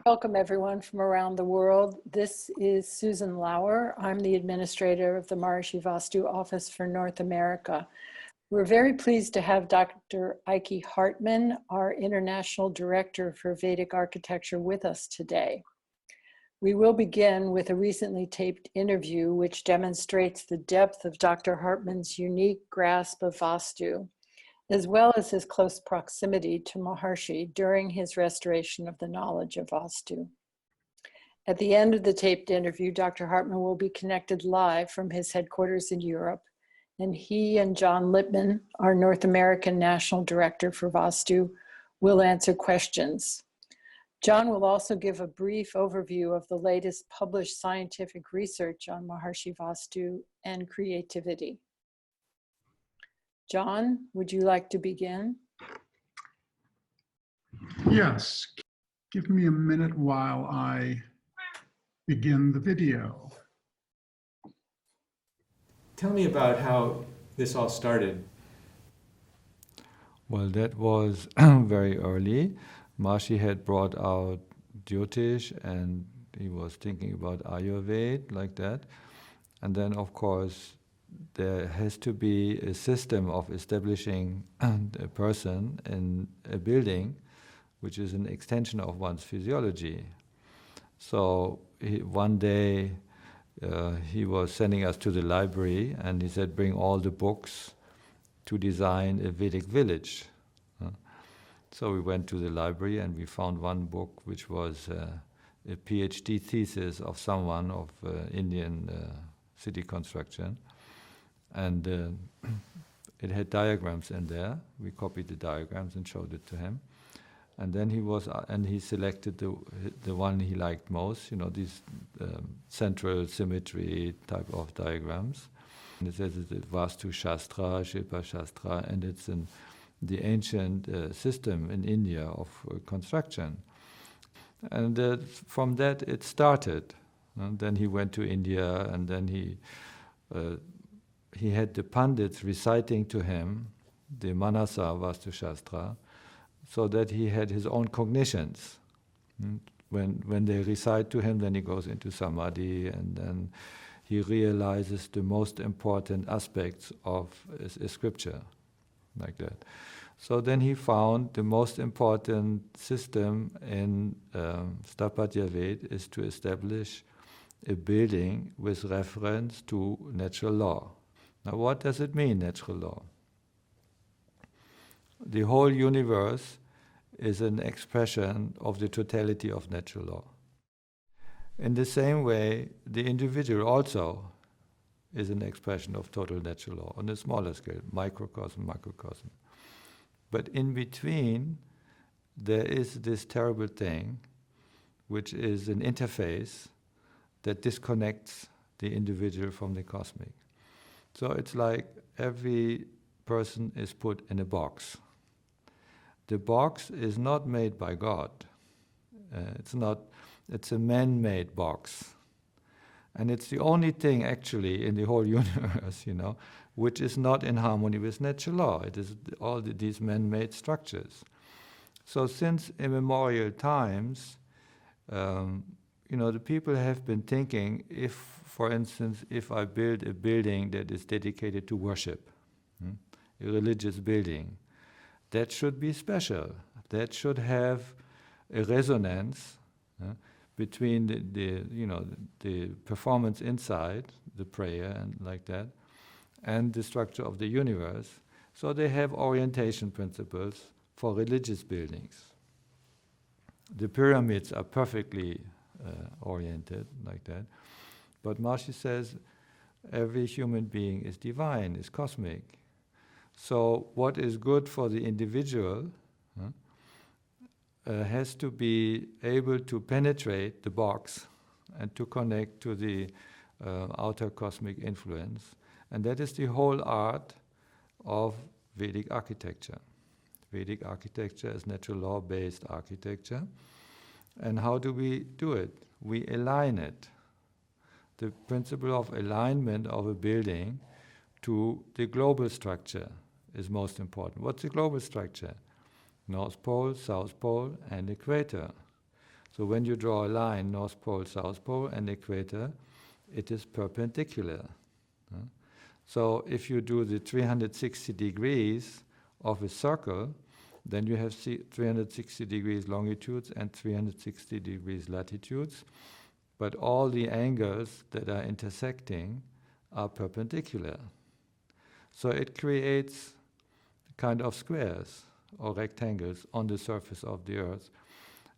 Welcome everyone from around the world. This is Susan Lauer. I'm the administrator of the Maharishi Vastu Office for North America. We're very pleased to have Dr. Eike Hartmann, our International Director for Vedic Architecture, with us today. We will begin with a recently taped interview which demonstrates the depth of Dr. Hartmann's unique grasp of Vastu, as well as his close proximity to Maharishi during his restoration of the knowledge of Vastu. At the end of the taped interview, Dr. Hartmann will be connected live from his headquarters in Europe, and he and John Lippman, our North American National Director for Vastu, will answer questions. John will also give a brief overview of the latest published scientific research on Maharishi Vastu and creativity. John, would you like to begin? Yes. Give me a minute while I begin the video. Tell me about how this all started. Well, that was very early. Maharishi had brought out Jyotish and he was thinking about Ayurveda, like that. And then, of course, there has to be a system of establishing a person in a building, which is an extension of one's physiology. So one day he was sending us to the library and he said, bring all the books to design a Vedic village. So we went to the library and we found one book which was a PhD thesis of someone of Indian city construction. And it had diagrams in there. We copied the diagrams and showed it to him. And then he selected the one he liked most, these central symmetry type of diagrams. And it says it's Vastu Shastra, Shilpa Shastra, and it's the ancient system in India of construction. And from that it started. And then he went to India, and then he had the pundits reciting to him the Manasa Vastu Shastra, so that he had his own cognitions. When they recite to him, then he goes into samadhi, and then he realizes the most important aspects of a scripture, like that. So then he found the most important system in sthapatya Veda is to establish a building with reference to natural law. Now, what does it mean, natural law? The whole universe is an expression of the totality of natural law. In the same way, the individual also is an expression of total natural law on a smaller scale, microcosm, macrocosm. But in between, there is this terrible thing, which is an interface that disconnects the individual from the cosmic. So it's like every person is put in a box. The box is not made by God. It's a man-made box. And it's the only thing actually in the whole universe, which is not in harmony with natural law. It is all these man-made structures. So since immemorial times, the people have been thinking, for instance, if I build a building that is dedicated to worship, a religious building, that should be special. That should have a resonance between the performance inside, the prayer and like that, and the structure of the universe. So they have orientation principles for religious buildings. The pyramids are perfectly oriented like that. But Maharishi says every human being is divine, is cosmic. So what is good for the individual has to be able to penetrate the box and to connect to the outer cosmic influence. And that is the whole art of Vedic architecture. Vedic architecture is natural law-based architecture. And how do we do it? We align it. The principle of alignment of a building to the global structure is most important. What's the global structure? North Pole, South Pole, and equator. So when you draw a line, North Pole, South Pole, and equator, it is perpendicular. So if you do the 360 degrees of a circle, then you have 360 degrees longitudes and 360 degrees latitudes, but all the angles that are intersecting are perpendicular. So it creates kind of squares or rectangles on the surface of the Earth.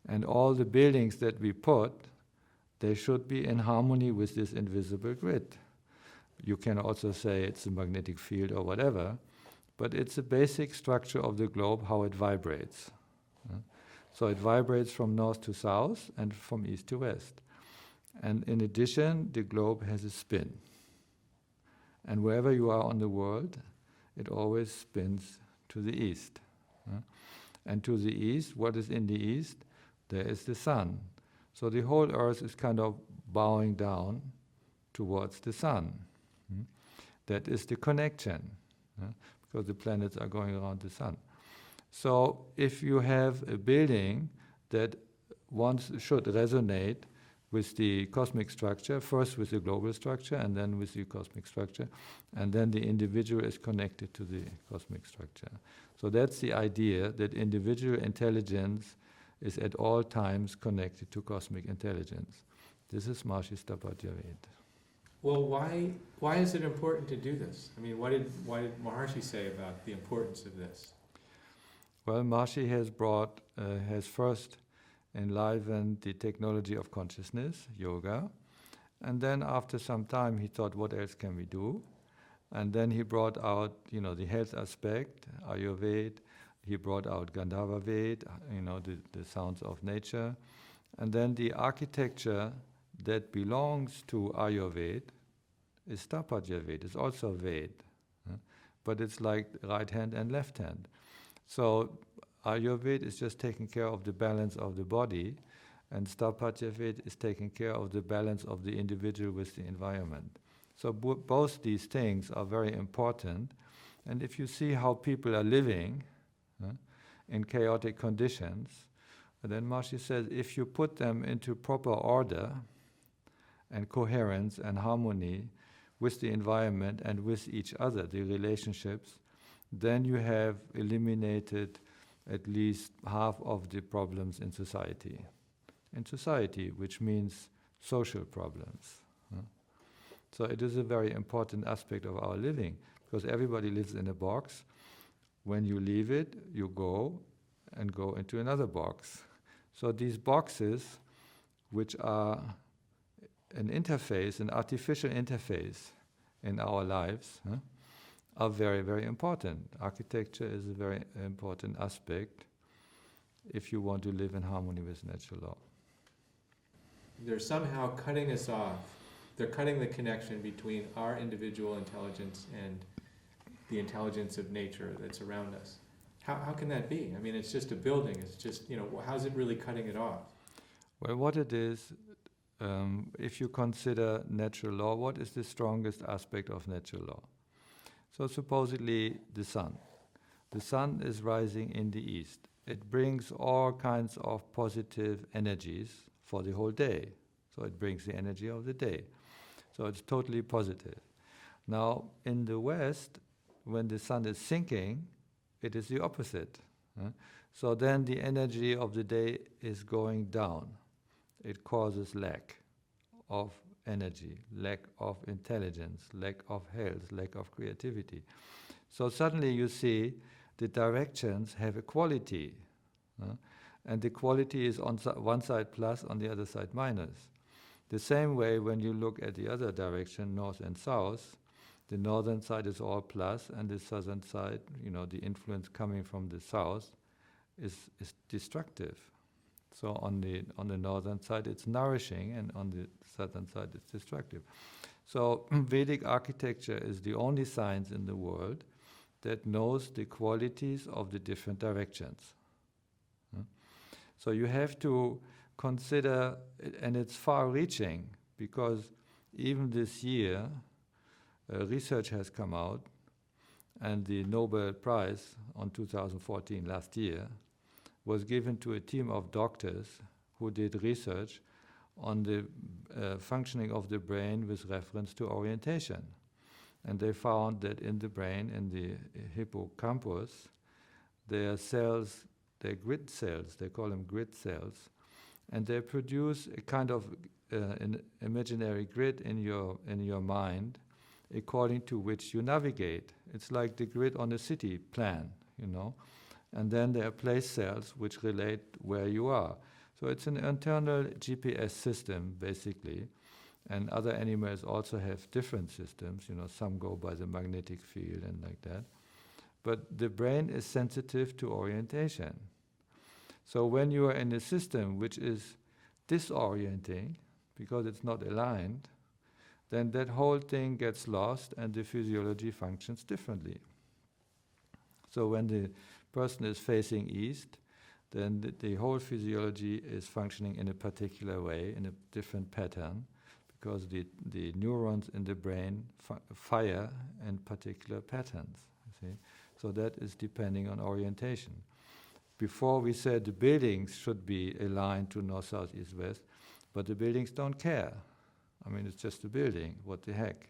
And all the buildings that we put, they should be in harmony with this invisible grid. You can also say it's a magnetic field or whatever, but it's a basic structure of the globe, how it vibrates. So it vibrates from north to south and from east to west. And in addition, the globe has a spin. And wherever you are on the world, it always spins to the east. And to the east, what is in the east? There is the sun. So the whole Earth is kind of bowing down towards the sun. That is the connection, because the planets are going around the sun. So if you have a building that once should resonate with the cosmic structure, first with the global structure and then with the cosmic structure, and then the individual is connected to the cosmic structure. So that's the idea, that individual intelligence is at all times connected to cosmic intelligence. This is Maharishi sthapatya Veda. Well, why is it important to do this? I mean, why did Maharishi say about the importance of this? Well, Maharishi has first enlivened the technology of consciousness, yoga, and then after some time he thought, what else can we do? And then he brought out, the health aspect, Ayurveda. He brought out Gandharva Veda, the sounds of nature, and then the architecture that belongs to Ayurveda is sthapatya Veda. It's also Veda, but it's like right hand and left hand. So Ayurveda is just taking care of the balance of the body, and sthapatya Veda is taking care of the balance of the individual with the environment. So both these things are very important, and if you see how people are living in chaotic conditions, then Maharishi says if you put them into proper order and coherence and harmony with the environment and with each other, the relationships, then you have eliminated at least half of the problems in society. In society, which means social problems. So it is a very important aspect of our living, because everybody lives in a box. When you leave it, you go into another box. So these boxes, which are an interface, an artificial interface in our lives, are very, very important. Architecture is a very important aspect if you want to live in harmony with natural law. They're somehow cutting us off. They're cutting the connection between our individual intelligence and the intelligence of nature that's around us. How can that be? I mean, it's just a building. It's just, how's it really cutting it off? Well, what it is, if you consider natural law, what is the strongest aspect of natural law? So supposedly the sun. The sun is rising in the east. It brings all kinds of positive energies for the whole day. So it brings the energy of the day. So it's totally positive. Now, in the west, when the sun is sinking, it is the opposite. So then the energy of the day is going down. It causes lack of energy, lack of intelligence, lack of health, lack of creativity. So suddenly you see the directions have a quality. And the quality is on one side plus, on the other side minus. The same way when you look at the other direction, north and south, the northern side is all plus, and the southern side, the influence coming from the south is destructive. So on the northern side it's nourishing, and on the southern side it's destructive. So Vedic architecture is the only science in the world that knows the qualities of the different directions. So you have to consider, and it's far-reaching, because even this year, research has come out, and the Nobel Prize on 2014, last year, was given to a team of doctors who did research on the functioning of the brain with reference to orientation. And they found that in the brain, in the hippocampus, there are cells, they're grid cells, they call them grid cells, and they produce a kind of an imaginary grid in your mind according to which you navigate. It's like the grid on a city plan, you know. And then there are place cells which relate where you are. So it's an internal GPS system, basically. And other animals also have different systems, you know, some go by the magnetic field and like that. But the brain is sensitive to orientation. So when you are in a system which is disorienting, because it's not aligned, then that whole thing gets lost and the physiology functions differently. So when the person is facing east, then the whole physiology is functioning in a particular way, in a different pattern, because the neurons in the brain fire in particular patterns, you see. So that is depending on orientation. Before we said the buildings should be aligned to north, south, east, west, but the buildings don't care. I mean, it's just a building, what the heck.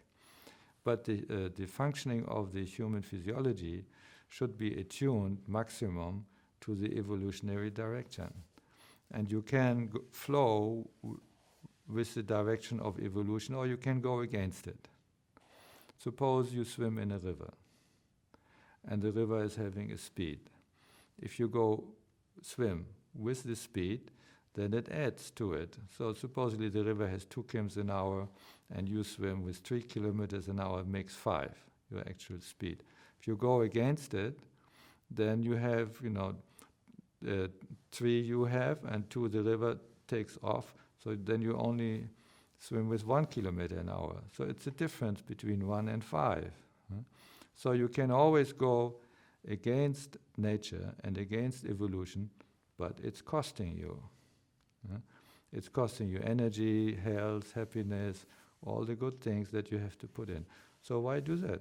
But the functioning of the human physiology should be attuned maximum to the evolutionary direction. And you can flow with the direction of evolution, or you can go against it. Suppose you swim in a river, and the river is having a speed. If you go swim with the speed, then it adds to it. So supposedly the river has 2 km an hour, and you swim with 3 kilometers an hour, makes 5, your actual speed. If you go against it, then you have, you know, 3 you have, and 2 the river takes off, so then you only swim with 1 kilometer an hour. So it's a difference between 1 and 5. So you can always go against nature and against evolution, but it's costing you. It's costing you energy, health, happiness, all the good things that you have to put in. So why do that?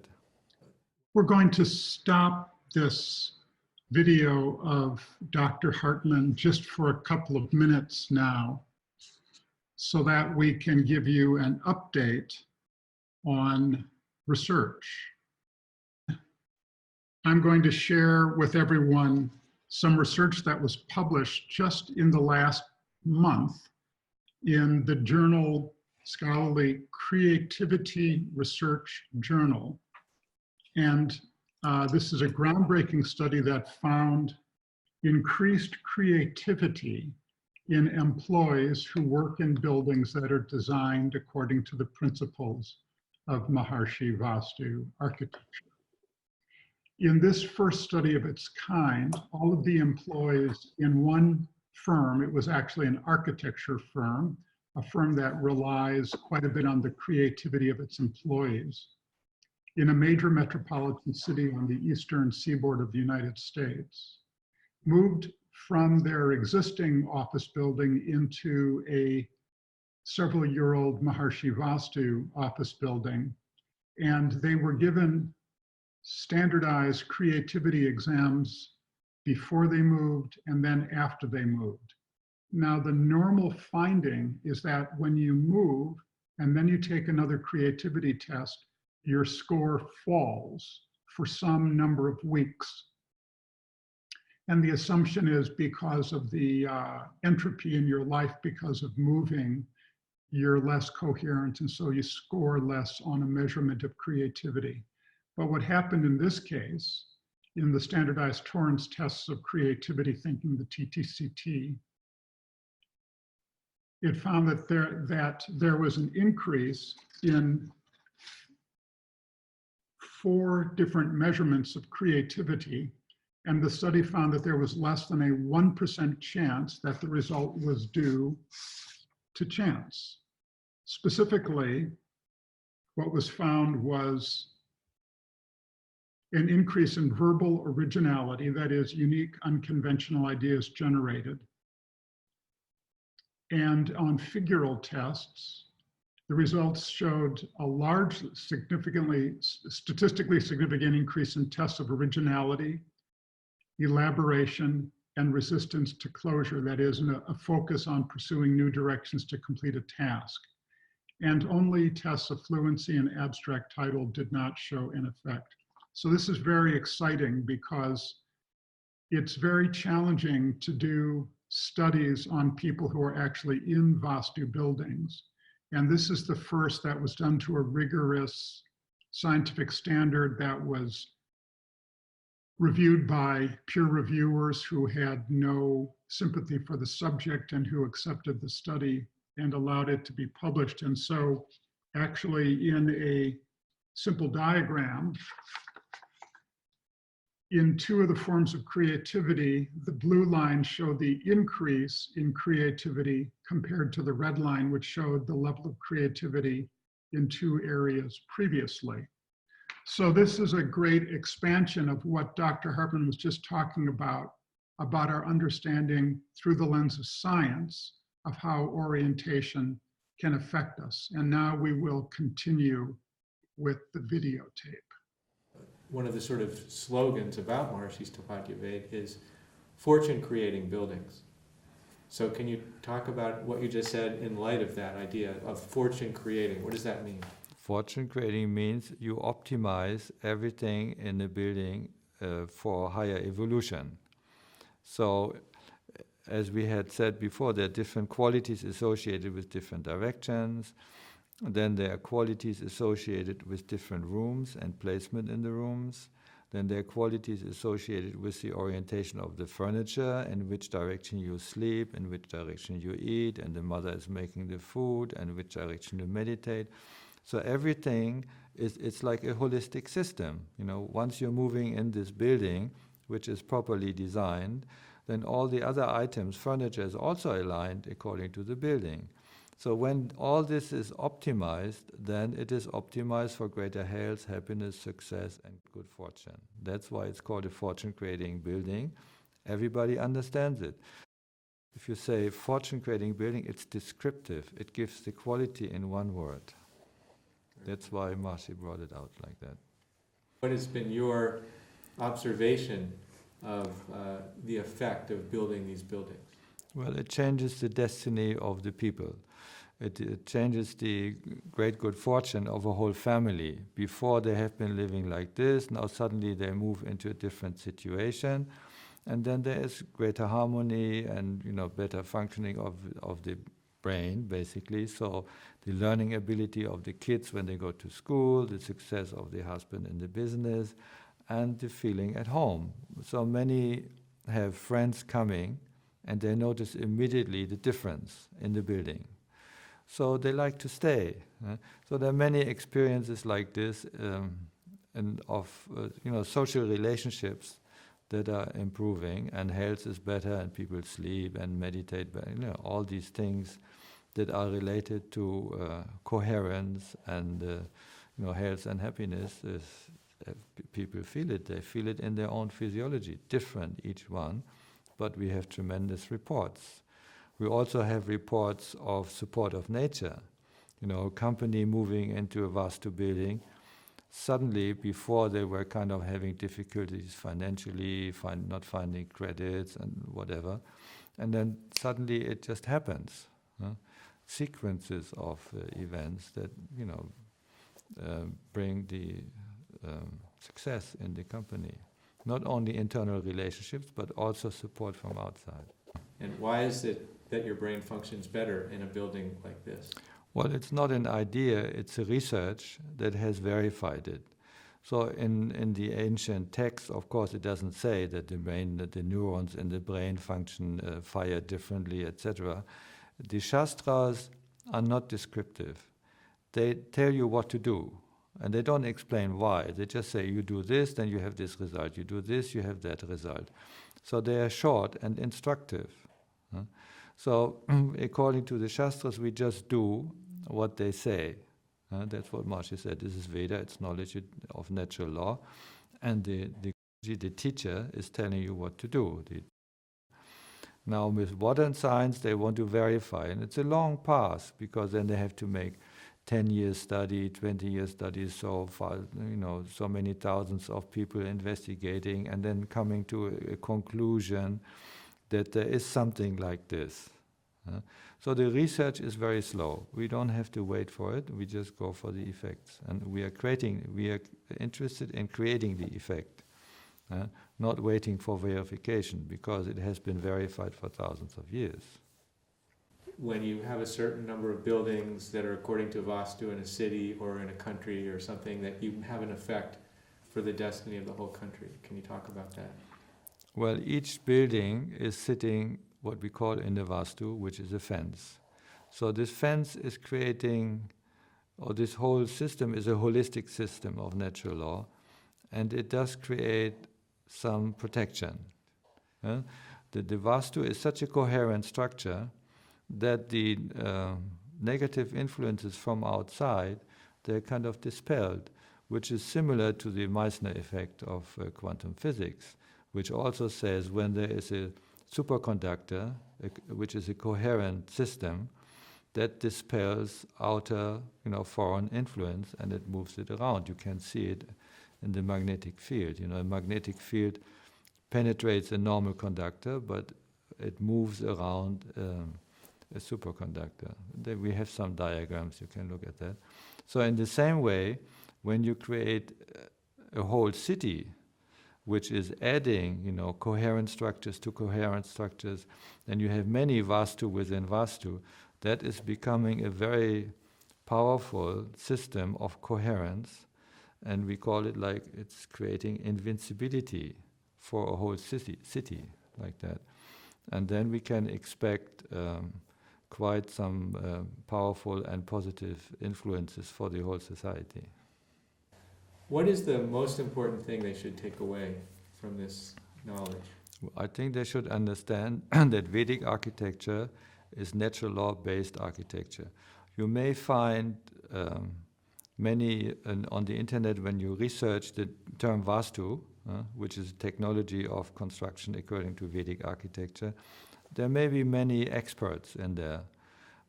We're going to stop this video of Dr. Hartmann just for a couple of minutes now, so that we can give you an update on research. I'm going to share with everyone some research that was published just in the last month in the journal Scholarly Creativity Research Journal. And this is a groundbreaking study that found increased creativity in employees who work in buildings that are designed according to the principles of Maharishi Vastu architecture. In this first study of its kind, all of the employees in one firm, it was actually an architecture firm, a firm that relies quite a bit on the creativity of its employees, in a major metropolitan city on the eastern seaboard of the United States, moved from their existing office building into a several-year-old Maharishi Vastu office building, and they were given standardized creativity exams before they moved and then after they moved. Now, the normal finding is that when you move and then you take another creativity test, your score falls for some number of weeks. And the assumption is because of the entropy in your life, because of moving, you're less coherent, and so you score less on a measurement of creativity. But what happened in this case, in the standardized Torrance tests of creativity thinking, the TTCT, it found that there was an increase in 4 different measurements of creativity, and the study found that there was less than a 1% chance that the result was due to chance. Specifically, what was found was an increase in verbal originality, that is, unique, unconventional ideas generated. And on figural tests, the results showed a large, statistically significant increase in tests of originality, elaboration, and resistance to closure, that is, a focus on pursuing new directions to complete a task. And only tests of fluency and abstract title did not show an effect. So this is very exciting because it's very challenging to do studies on people who are actually in Vastu buildings. And this is the first that was done to a rigorous scientific standard that was reviewed by peer reviewers who had no sympathy for the subject and who accepted the study and allowed it to be published. And so actually in a simple diagram, in two of the forms of creativity, the blue line showed the increase in creativity compared to the red line, which showed the level of creativity in two areas previously. So this is a great expansion of what Dr. Hartmann was just talking about our understanding through the lens of science of how orientation can affect us. And now we will continue with the videotape. One of the sort of slogans about Maharishi's Sthapatya Veda is fortune creating buildings. So can you talk about what you just said in light of that idea of fortune creating? What does that mean? Fortune creating means you optimize everything in the building for higher evolution. So, as we had said before, there are different qualities associated with different directions. Then there are qualities associated with different rooms and placement in the rooms. Then there are qualities associated with the orientation of the furniture, in which direction you sleep, in which direction you eat, and the mother is making the food, and which direction you meditate. So everything it's like a holistic system. You know, once you're moving in this building, which is properly designed, then all the other items, furniture is also aligned according to the building. So when all this is optimized, then it is optimized for greater health, happiness, success, and good fortune. That's why it's called a fortune-creating building. Everybody understands it. If you say fortune-creating building, it's descriptive. It gives the quality in one word. That's why Maharishi brought it out like that. What has been your observation of the effect of building these buildings? Well, it changes the destiny of the people. It changes the great good fortune of a whole family. Before they have been living like this, now suddenly they move into a different situation, and then there is greater harmony and better functioning of the brain, basically. So the learning ability of the kids when they go to school, the success of the husband in the business, and the feeling at home. So many have friends coming, and they notice immediately the difference in the building. So they like to stay. So there are many experiences like this and of social relationships that are improving, and health is better, and people sleep and meditate better. All these things that are related to coherence and health and happiness. People feel it. They feel it in their own physiology, different each one. But we have tremendous reports. We also have reports of support of nature. A company moving into a Vastu building, suddenly before they were kind of having difficulties financially, not finding credits and whatever, and then suddenly it just happens. Sequences of events that bring the success in the company. Not only internal relationships, but also support from outside. And why is it that your brain functions better in a building like this? Well, it's not an idea, it's a research that has verified it. So in the ancient texts, of course, it doesn't say that the neurons in the brain function, fire differently, etc. The Shastras are not descriptive. They tell you what to do, and they don't explain why. They just say, you do this, then you have this result. You do this, you have that result. So they are short and instructive. So according to the Shastras, we just do what they say. That's what Maharishi said. This is Veda, it's knowledge of natural law. And the teacher is telling you what to do. Now with modern science, they want to verify. And it's a long path, because then they have to make 10-year study, 20-year study, so far, so many thousands of people investigating and then coming to a conclusion. that there is something like this. So the research is very slow. We don't have to wait for it. We just go for the effects, and we are interested in creating the effect, not waiting for verification, because it has been verified for thousands of years. When you have a certain number of buildings that are according to Vastu in a city or in a country or something, that you have an effect for the destiny of the whole country. Can you talk about that? Well, each building is sitting what we call in the Vastu, which is a fence. So this fence is creating, or this whole system is a holistic system of natural law, and it does create some protection. The Vastu is such a coherent structure that the negative influences from outside, they're kind of dispelled, which is similar to the Meissner effect of quantum physics, which also says when there is a superconductor, which is a coherent system, that dispels outer, foreign influence, and it moves it around. You can see it in the magnetic field. A magnetic field penetrates a normal conductor, but it moves around a superconductor. We have some diagrams, you can look at that. So in the same way, when you create a whole city, which is adding, coherent structures to coherent structures, and you have many Vastu within Vastu, that is becoming a very powerful system of coherence, and we call it like it's creating invincibility for a whole city like that. And then we can expect quite some powerful and positive influences for the whole society. What is the most important thing they should take away from this knowledge? I think they should understand that Vedic architecture is natural law-based architecture. You may find many on the internet when you research the term Vastu, which is technology of construction according to Vedic architecture. There may be many experts in there,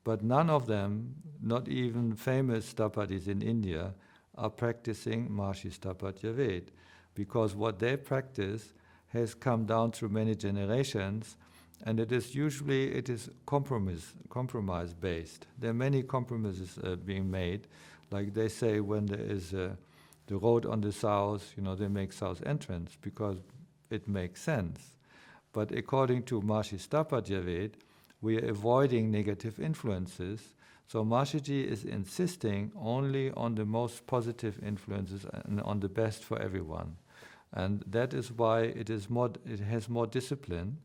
but none of them, not even famous sthapatis in India, are practicing Maharishi Sthapatya Ved, because what they practice has come down through many generations, and it is compromise based. There are many compromises being made, like they say when there is the road on the south, they make south entrance because it makes sense. But according to Maharishi Sthapatya Ved, we are avoiding negative influences. So Maharishi is insisting only on the most positive influences and on the best for everyone. And that is why it has more discipline.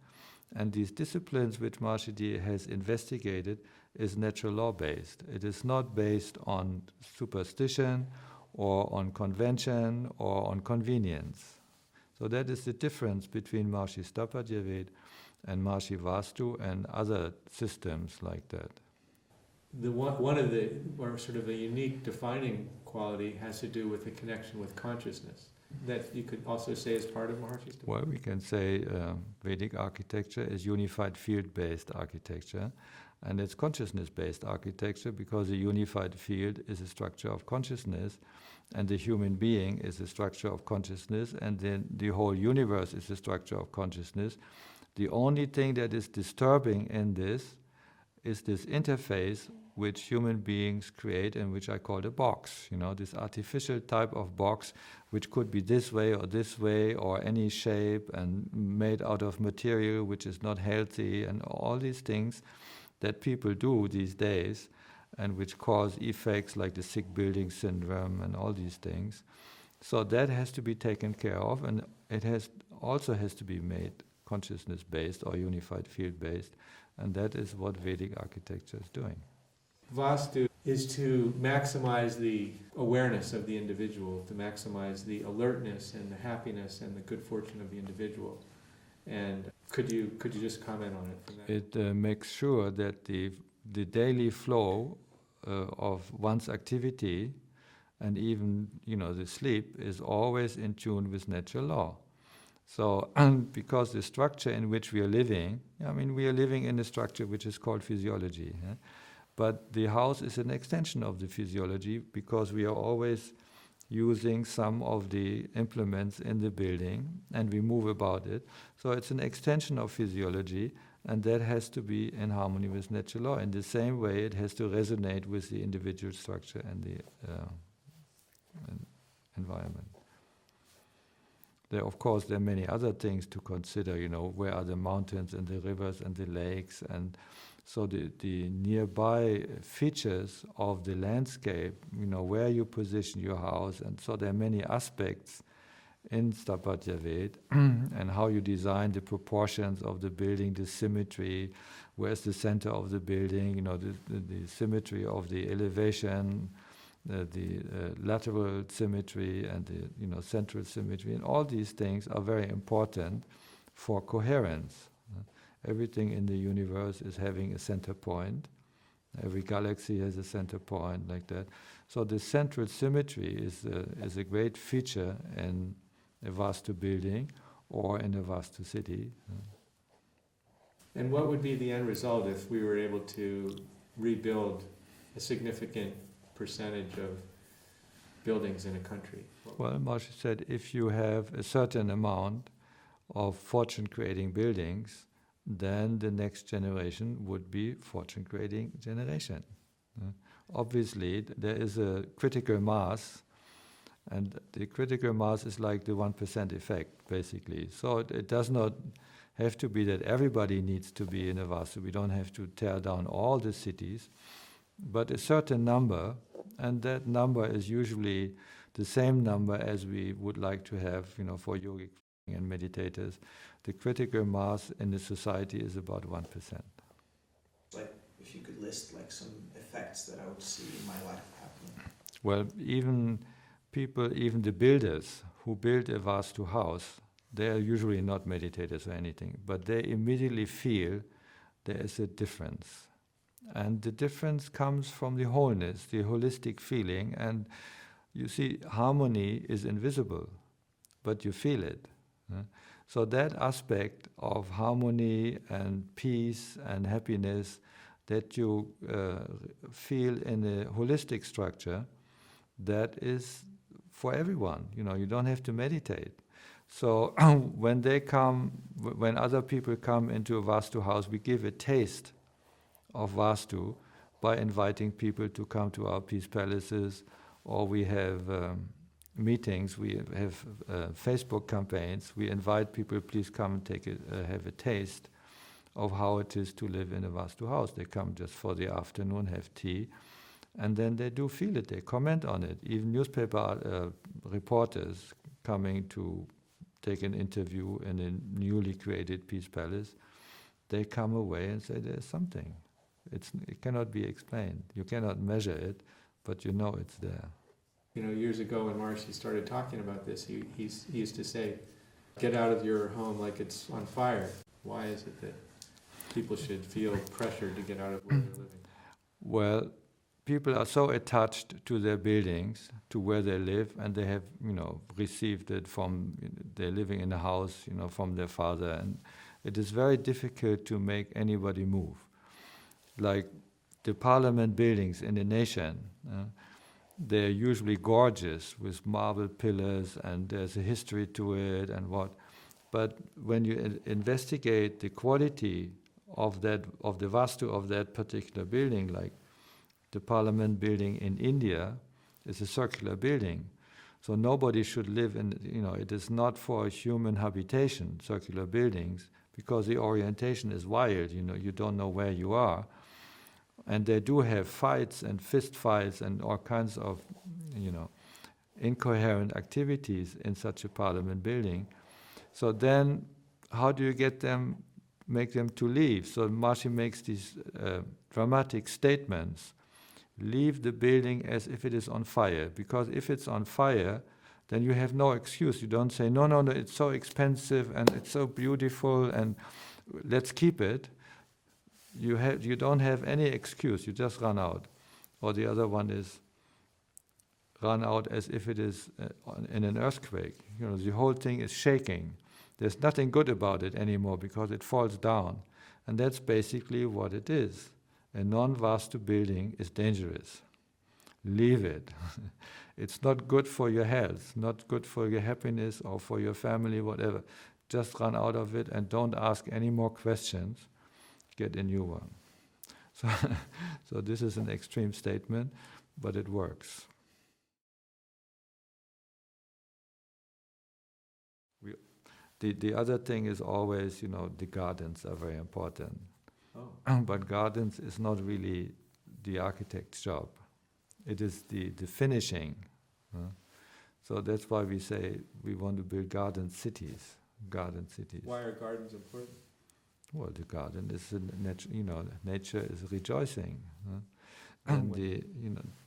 And these disciplines which Maharishi has investigated is natural law based. It is not based on superstition or on convention or on convenience. So that is the difference between Maharishi Sthapatya Ved and Maharishi Vastu and other systems like that. One of the, or sort of a unique defining quality has to do with the connection with consciousness, that you could also say is part of Maharishi Sthapatya. Well, we can say Vedic architecture is unified field-based architecture, and it's consciousness-based architecture because a unified field is a structure of consciousness, and the human being is a structure of consciousness, and then the whole universe is a structure of consciousness. The only thing that is disturbing in this is this interface which human beings create and which I call the box, this artificial type of box which could be this way or any shape and made out of material which is not healthy, and all these things that people do these days and which cause effects like the sick building syndrome and all these things. So that has to be taken care of, and it also has to be made consciousness-based or unified field-based, and that is what Vedic architecture is doing. Vastu is to maximize the awareness of the individual, to maximize the alertness and the happiness and the good fortune of the individual. And could you just comment on it from that? It makes sure that the daily flow of one's activity and even the sleep is always in tune with natural law. So, because the structure in which we are living, we are living in a structure which is called physiology. But the house is an extension of the physiology because we are always using some of the implements in the building, and we move about it. So it's an extension of physiology, and that has to be in harmony with natural law. In the same way, it has to resonate with the individual structure and the environment. Of course, there are many other things to consider, where are the mountains and the rivers and the lakes, and so the nearby features of the landscape, where you position your house, and so there are many aspects in sthapatya Veda, and how you design the proportions of the building, the symmetry, where's the center of the building, the symmetry of the elevation, the lateral symmetry, and the central symmetry, and all these things are very important for coherence. Everything in the universe is having a center point. Every galaxy has a center point like that. So the central symmetry is a great feature in a Vastu building or in a Vastu city. And what would be the end result if we were able to rebuild a significant percentage of buildings in a country? Well, Maharishi said if you have a certain amount of fortune-creating buildings, then the next generation would be fortune-creating generation. Obviously, there is a critical mass, and the critical mass is like the 1% effect, basically. So it does not have to be that everybody needs to be in a Vastu. We don't have to tear down all the cities, but a certain number, and that number is usually the same number as we would like to have, for yogic and meditators. The critical mass in the society is about 1%. Like, if you could list like some effects that I would see in my life happening. Well, even the builders who build a Vastu house, they are usually not meditators or anything, but they immediately feel there is a difference. And the difference comes from the wholeness, the holistic feeling, and you see, harmony is invisible, but you feel it. So that aspect of harmony and peace and happiness that you feel in a holistic structure, that is for everyone. You don't have to meditate. So when other people come into a Vastu house, we give a taste of Vastu by inviting people to come to our peace palaces, or we have meetings, we have Facebook campaigns. We invite people, please come and have a taste of how it is to live in a Vastu house. They come just for the afternoon, have tea, and then they do feel it, they comment on it. Even newspaper reporters coming to take an interview in a newly created peace palace, they come away and say there's something. It cannot be explained. You cannot measure it, but you know it's there. Years ago when Maharishi started talking about this, he used to say, get out of your home like it's on fire. Why is it that people should feel pressured to get out of where they're living? Well, people are so attached to their buildings, to where they live, and they have, received it from, they're living in a house, from their father, and it is very difficult to make anybody move. Like the parliament buildings in the nation, they're usually gorgeous with marble pillars, and there's a history to it and what. But when you investigate the quality of the Vastu of that particular building, like the parliament building in India is a circular building. So nobody should live in, it is not for human habitation, circular buildings, because the orientation is wild, you don't know where you are. And they do have fights and fist fights and all kinds of, incoherent activities in such a parliament building. So then, how do you make them to leave? So Maharishi makes these dramatic statements. Leave the building as if it is on fire, because if it's on fire, then you have no excuse. You don't say, no, it's so expensive and it's so beautiful and let's keep it. You don't have any excuse, you just run out. Or the other one is run out as if it is in an earthquake. The whole thing is shaking. There's nothing good about it anymore because it falls down. And that's basically what it is. A non-Vastu building is dangerous. leave it. It's not good for your health, not good for your happiness or for your family, whatever. Just run out of it and don't ask any more questions. Get a new one. So, so this is an extreme statement, but it works. The other thing is always, the gardens are very important. Oh. But gardens is not really the architect's job. It is the finishing. So that's why we say we want to build garden cities. Garden cities. Why are gardens important? Well, the garden is nature is rejoicing, and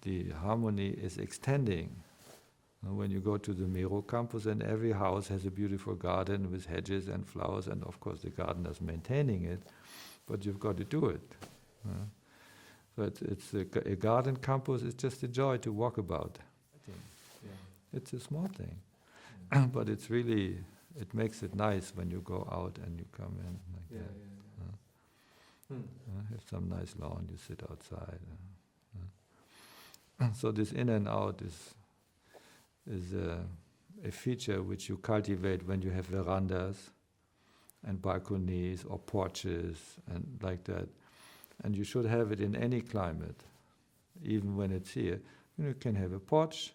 the harmony is extending. When you go to the Miro campus, and every house has a beautiful garden with hedges and flowers, and of course the gardener's maintaining it, but you've got to do it. So it's a garden campus is just a joy to walk about. Yeah. It's a small thing, Yeah. but it's really, it makes it nice when you go out and you come in like Yeah, that. yeah, yeah. Have some nice lawn, you sit outside. So this in and out is a feature which you cultivate when you have verandas and balconies or porches and like that. And you should have it in any climate, even when it's here. You can have a porch,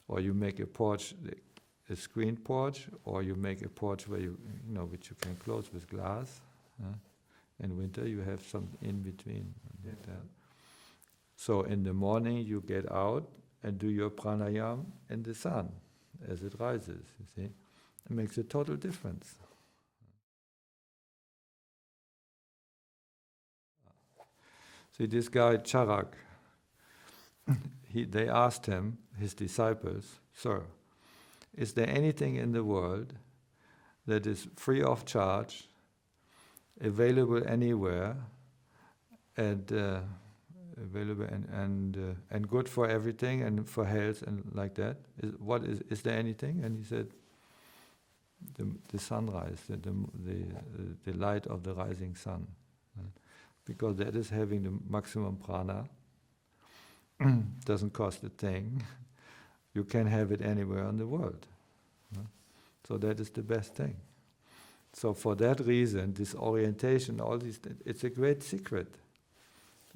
or you make a porch, a screened porch, or you make a porch where which you can close with glass. In winter, you have some in between. Like that. So in the morning, you get out and do your pranayama in the sun as it rises. You see, it makes a total difference. See, this guy Charak, they asked him, his disciples, "Sir, is there anything in the world that is free of charge, available anywhere, and available and good for everything and for health and like that? Is there anything?" And he said, "The sunrise, the light of the rising sun, because that is having the maximum prana. Doesn't cost a thing. You can have it anywhere in the world. So that is the best thing. So for that reason, this orientation, all these, it's a great secret.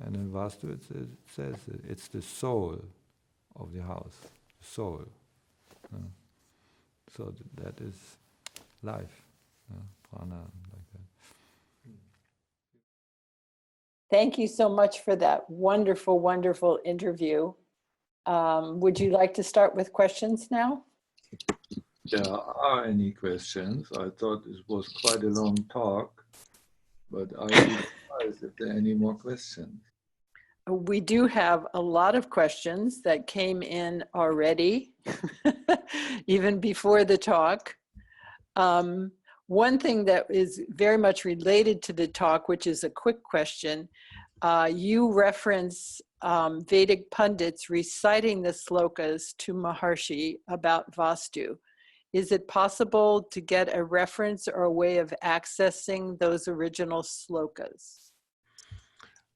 And in Vastu it says it's the soul of the house, soul. So that is life, prana, like that. Thank you so much for that wonderful, wonderful interview. Would you like to start with questions now? There are any questions? I thought this was quite a long talk, but I'd be surprised if there are any more questions. We do have a lot of questions that came in already, even before the talk. One thing that is very much related to the talk, which is a quick question, you reference Vedic pundits reciting the slokas to Maharishi about Vastu. Is it possible to get a reference or a way of accessing those original slokas?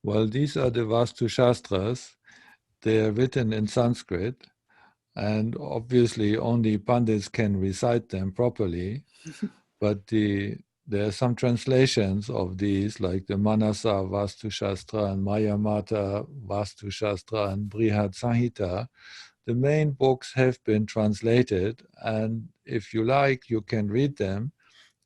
Well, these are the Vastu Shastras. They are written in Sanskrit, and obviously only pundits can recite them properly. But there are some translations of these, like the Manasa Vastu Shastra and Mayamata Vastu Shastra and Brihad Samhita. The main books have been translated, and if you like, you can read them.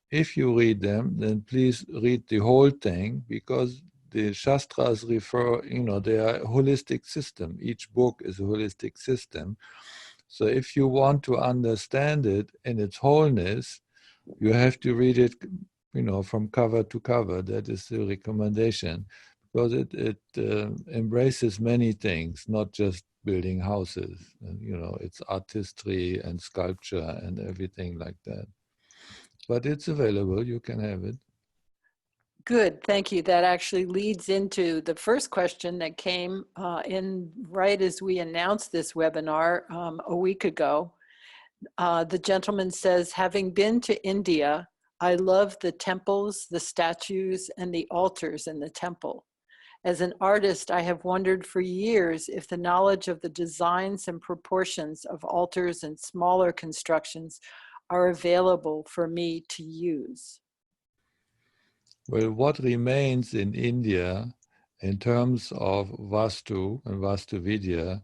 If you read them, then please read the whole thing, because the Shastras refer, they are a holistic system. Each book is a holistic system. So if you want to understand it in its wholeness, you have to read it, from cover to cover. That is the recommendation, because it embraces many things, not just building houses. It's artistry and sculpture and everything like that. But it's available, you can have it. Good, thank you. That actually leads into the first question that came in right as we announced this webinar a week ago. The gentleman says, having been to India, I love the temples, the statues, and the altars in the temple. As an artist, I have wondered for years if the knowledge of the designs and proportions of altars and smaller constructions are available for me to use. Well, what remains in India in terms of Vastu and Vastu Vidya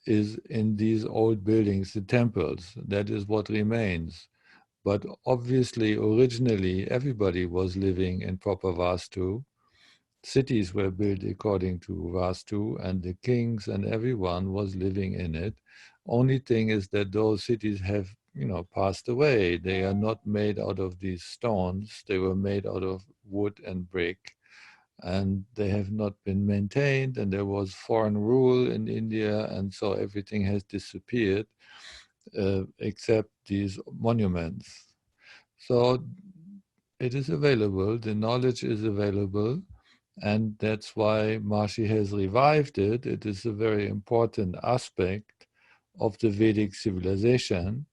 is in these old buildings, the temples. That is what remains. But obviously, originally, everybody was living in proper Vastu. Cities were built according to Vastu, and the kings and everyone was living in it. Only thing is that those cities have, passed away. They are not made out of these stones. They were made out of wood and brick, and they have not been maintained. And there was foreign rule in India, and so everything has disappeared except these monuments. So it is available. The knowledge is available. And that's why Maharishi has revived it. It is a very important aspect of the Vedic civilization.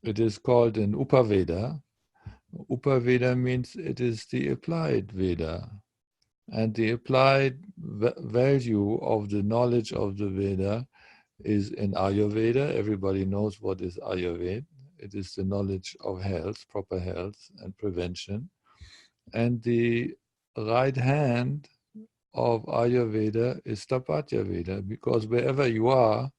It is called an Upaveda. Upaveda means it is the applied Veda. And the applied value of the knowledge of the Veda is in Ayurveda. Everybody knows what is Ayurveda. It is the knowledge of health, proper health and prevention. And the right hand of Ayurveda is sthapatya Veda, because wherever you are,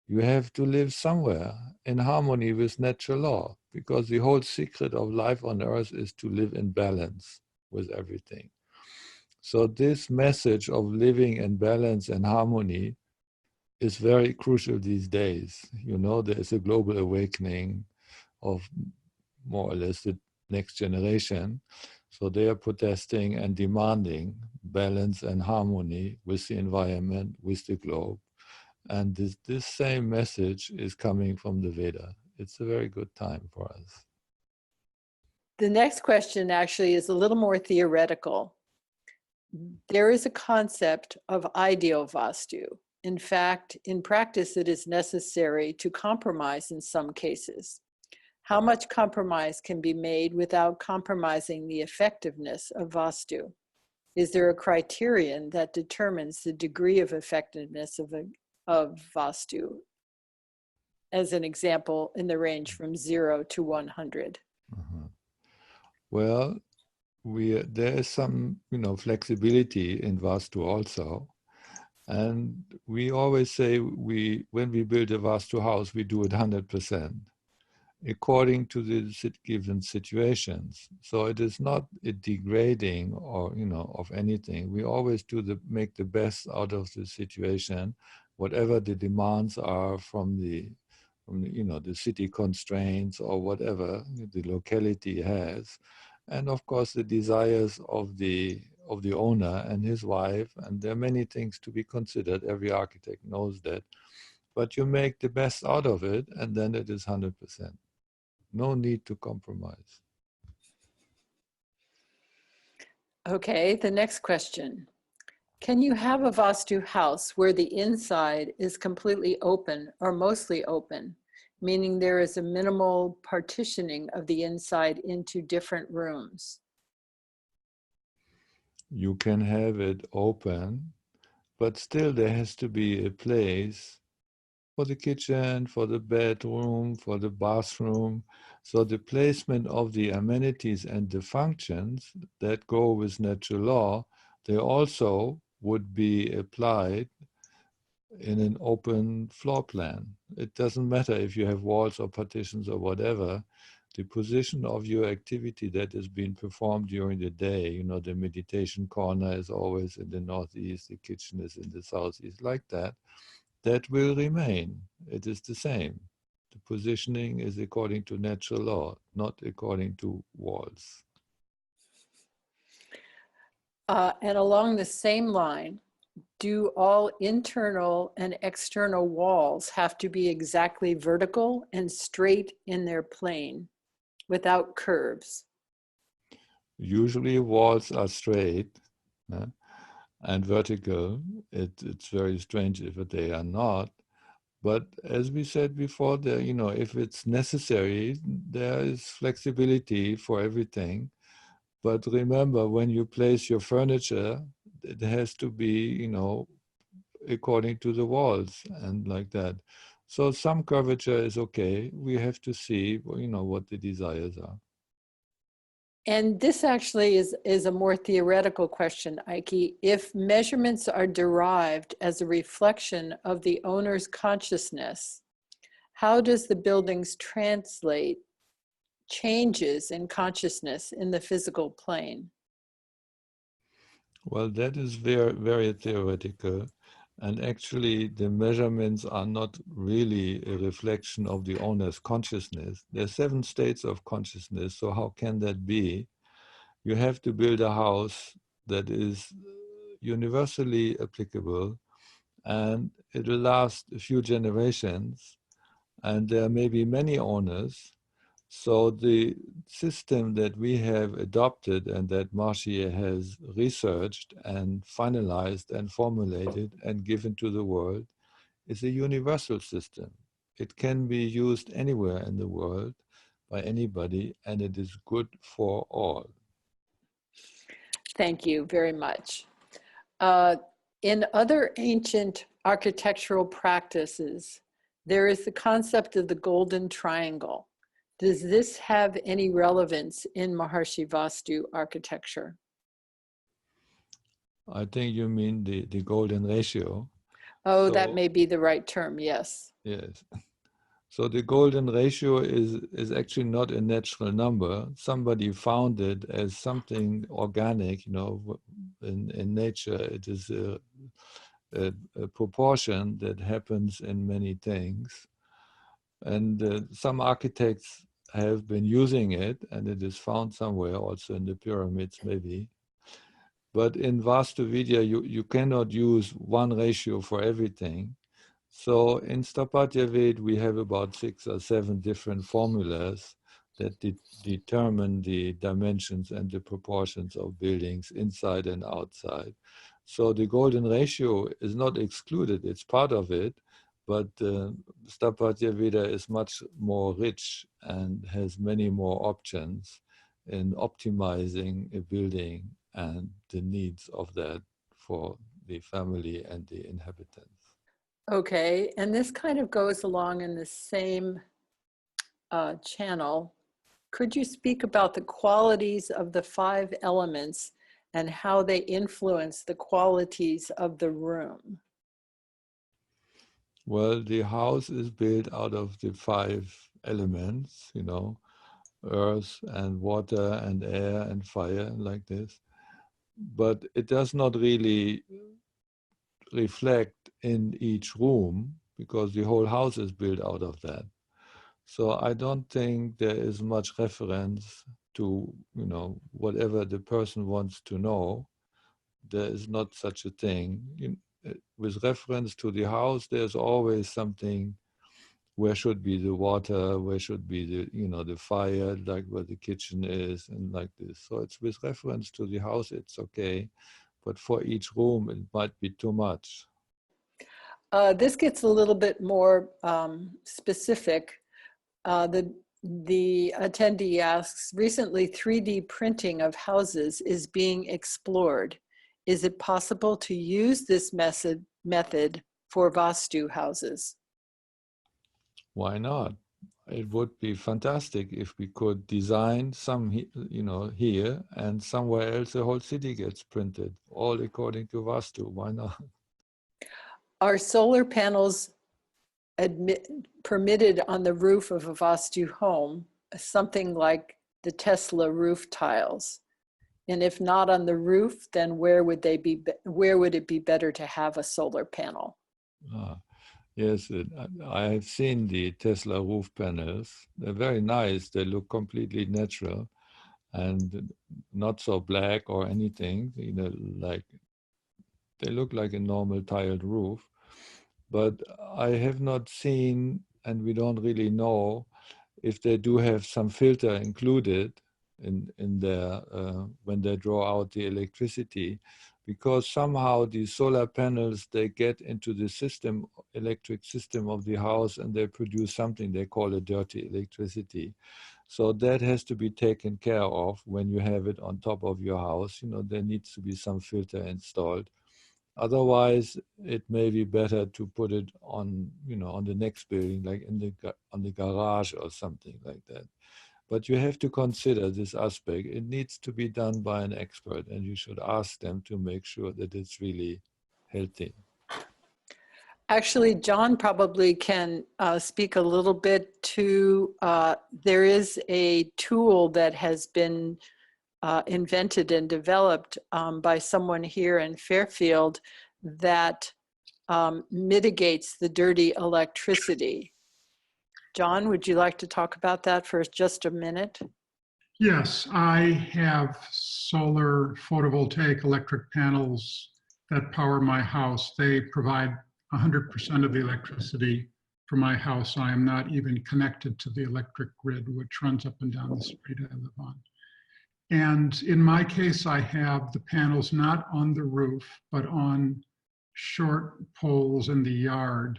you have to live somewhere in harmony with natural law, because the whole secret of life on earth is to live in balance with everything. So this message of living in balance and harmony is very crucial these days. There is a global awakening of more or less the next generation. So they are protesting and demanding balance and harmony with the environment, with the globe. And this same message is coming from the Veda. It's a very good time for us. The next question actually is a little more theoretical. There is a concept of ideal Vastu. In fact, in practice, it is necessary to compromise in some cases. How much compromise can be made without compromising the effectiveness of Vastu? Is there a criterion that determines the degree of effectiveness of Vastu? As an example, in the range from 0 to 100. Well, there is some, flexibility in Vastu also. And we always say when we build a Vastu house, we do it 100%. According to the given situations. So it is not a degrading or, of anything. We always make the best out of the situation, whatever the demands are from the city constraints or whatever the locality has. And of course the desires of the owner and his wife. And there are many things to be considered. Every architect knows that. But you make the best out of it, and then it is 100%. No need to compromise. Okay, the next question. Can you have a Vastu house where the inside is completely open or mostly open, meaning there is a minimal partitioning of the inside into different rooms? You can have it open, but still there has to be a place for the kitchen, for the bedroom, for the bathroom. So the placement of the amenities and the functions that go with natural law, they also would be applied in an open floor plan. It doesn't matter if you have walls or partitions or whatever. The position of your activity that is being performed during the day, the meditation corner is always in the northeast, the kitchen is in the southeast, like that. That will remain. It is the same. The positioning is according to natural law, not according to walls. And along the same line, do all internal and external walls have to be exactly vertical and straight in their plane without curves? Usually walls are straight and vertical. It's very strange if they are not. But as we said before, if it's necessary, there is flexibility for everything. But remember, when you place your furniture, it has to be, according to the walls and like that. So some curvature is okay. We have to see, what the desires are. And this actually is a more theoretical question, Eike. If measurements are derived as a reflection of the owner's consciousness, how does the buildings translate changes in consciousness in the physical plane? Well, that is very, very theoretical. And actually, the measurements are not really a reflection of the owner's consciousness. There are 7 states of consciousness, so how can that be? You have to build a house that is universally applicable, and it will last a few generations, and there may be many owners. So the system that we have adopted and that Maharishi has researched and finalized and formulated and given to the world is a universal system. It can be used anywhere in the world by anybody, and it is good for all. Thank you very much. In other ancient architectural practices, there is the concept of the golden triangle. Does this have any relevance in Maharishi Vastu architecture? I think you mean the golden ratio. Oh, So, that may be the right term, yes. yes. So the golden ratio is actually not a natural number. Somebody found it as something organic, in nature. It is a proportion that happens in many things. And some architects have been using it, and it is found somewhere, also in the pyramids maybe. But in Vastu Vidya, you cannot use one ratio for everything. So in sthapatya Ved, we have about 6 or 7 different formulas that determine the dimensions and the proportions of buildings inside and outside. So the golden ratio is not excluded, it's part of it, but sthapatya Veda is much more rich and has many more options in optimizing a building and the needs of that for the family and the inhabitants. Okay, and this kind of goes along in the same channel. Could you speak about the qualities of the 5 elements and how they influence the qualities of the room? Well, the house is built out of the 5 elements, earth and water and air and fire, like this. But it does not really reflect in each room because the whole house is built out of that. So I don't think there is much reference to, whatever the person wants to know. There is not such a thing. With reference to the house, there's always something. Where should be the water? Where should be the fire? Like where the kitchen is, and like this. So it's with reference to the house. It's okay, but for each room, it might be too much. This gets a little bit more specific. The attendee asks, recently 3D printing of houses is being explored. Is it possible to use this method for Vastu houses? Why not? It would be fantastic if we could design some, here, and somewhere else the whole city gets printed, all according to Vastu. Why not? Are solar panels permitted on the roof of a Vastu home, something like the Tesla roof tiles? And if not on the roof, then where would it be better to have a solar panel? Yes, I have seen the Tesla roof panels. They're very nice. They look completely natural and not so black or anything, like they look like a normal tiled roof. But I have not seen, and we don't really know, if they do have some filter included in their, when they draw out the electricity, because somehow the solar panels, they get into the electric system of the house, and they produce something they call a dirty electricity. So that has to be taken care of when you have it on top of your house. You know, there needs to be some filter installed. Otherwise, it may be better to put it on, you know, on the next building, like on the garage or something like that. But you have to consider this aspect. It needs to be done by an expert, and you should ask them to make sure that it's really healthy. Actually, John probably can speak a little bit to, there is a tool that has been invented and developed by someone here in Fairfield that mitigates the dirty electricity. John, would you like to talk about that for just a minute? Yes, I have solar photovoltaic electric panels that power my house. They provide 100% of the electricity for my house. I am not even connected to the electric grid, which runs up and down the street I live on. And in my case, I have the panels not on the roof, but on short poles in the yard.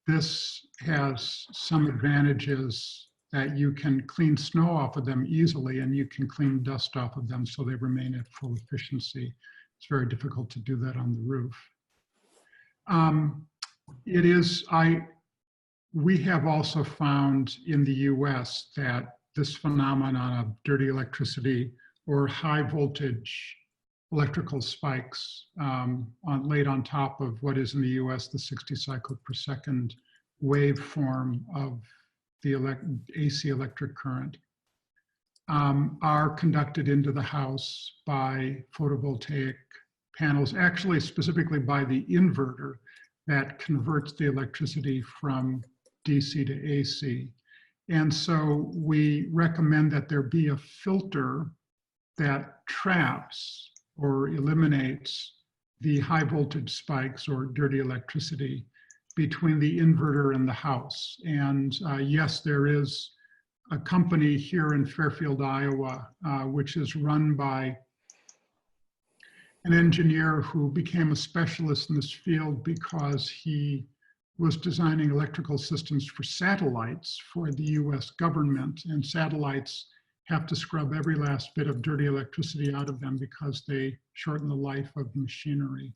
This has some advantages that you can clean snow off of them easily, and you can clean dust off of them so they remain at full efficiency. It's very difficult to do that on the roof. We have also found in the US that this phenomenon of dirty electricity or high voltage electrical spikes laid on top of what is in the US the 60 cycle per second waveform of the AC electric current are conducted into the house by photovoltaic panels, actually specifically by the inverter that converts the electricity from DC to AC. And so we recommend that there be a filter that traps or eliminates the high voltage spikes or dirty electricity between the inverter and the house. And yes, there is a company here in Fairfield, Iowa, which is run by an engineer who became a specialist in this field because he was designing electrical systems for satellites for the US government, and satellites have to scrub every last bit of dirty electricity out of them because they shorten the life of machinery.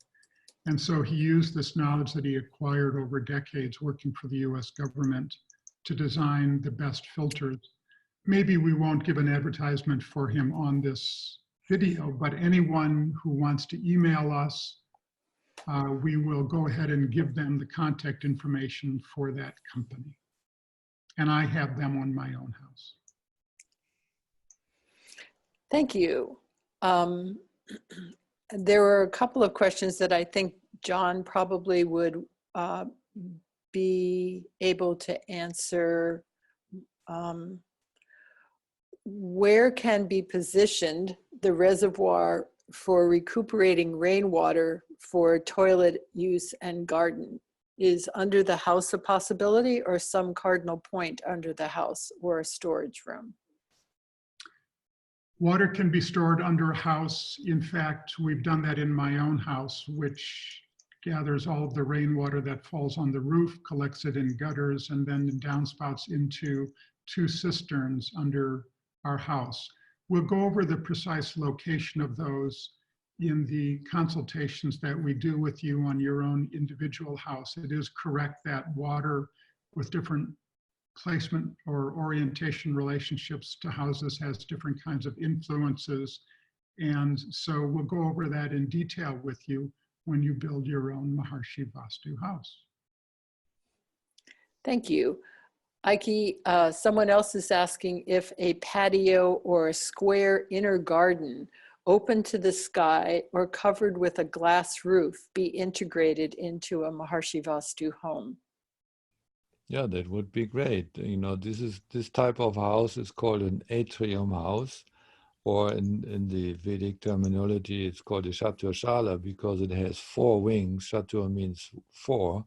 And so he used this knowledge that he acquired over decades working for the US government to design the best filters. Maybe we won't give an advertisement for him on this video, but anyone who wants to email us, we will go ahead and give them the contact information for that company. And I have them on my own house. Thank you. There were a couple of questions that I think John probably would be able to answer. Where can be positioned the reservoir for recuperating rainwater for toilet use and garden? Is under the house a possibility, or some cardinal point under the house or a storage room? Water can be stored under a house. In fact, we've done that in my own house, which gathers all of the rainwater that falls on the roof, collects it in gutters, and then downspouts into 2 cisterns under our house. We'll go over the precise location of those in the consultations that we do with you on your own individual house. It is correct that water with different placement or orientation relationships to houses has different kinds of influences. And so we'll go over that in detail with you when you build your own Maharishi Vastu house. Thank you. Eike, someone else is asking if a patio or a square inner garden open to the sky or covered with a glass roof be integrated into a Maharishi Vastu home. Yeah, that would be great. You know, this type of house is called an atrium house, or in the Vedic terminology, it's called a chaturashala because it has 4 wings. Chatur means 4,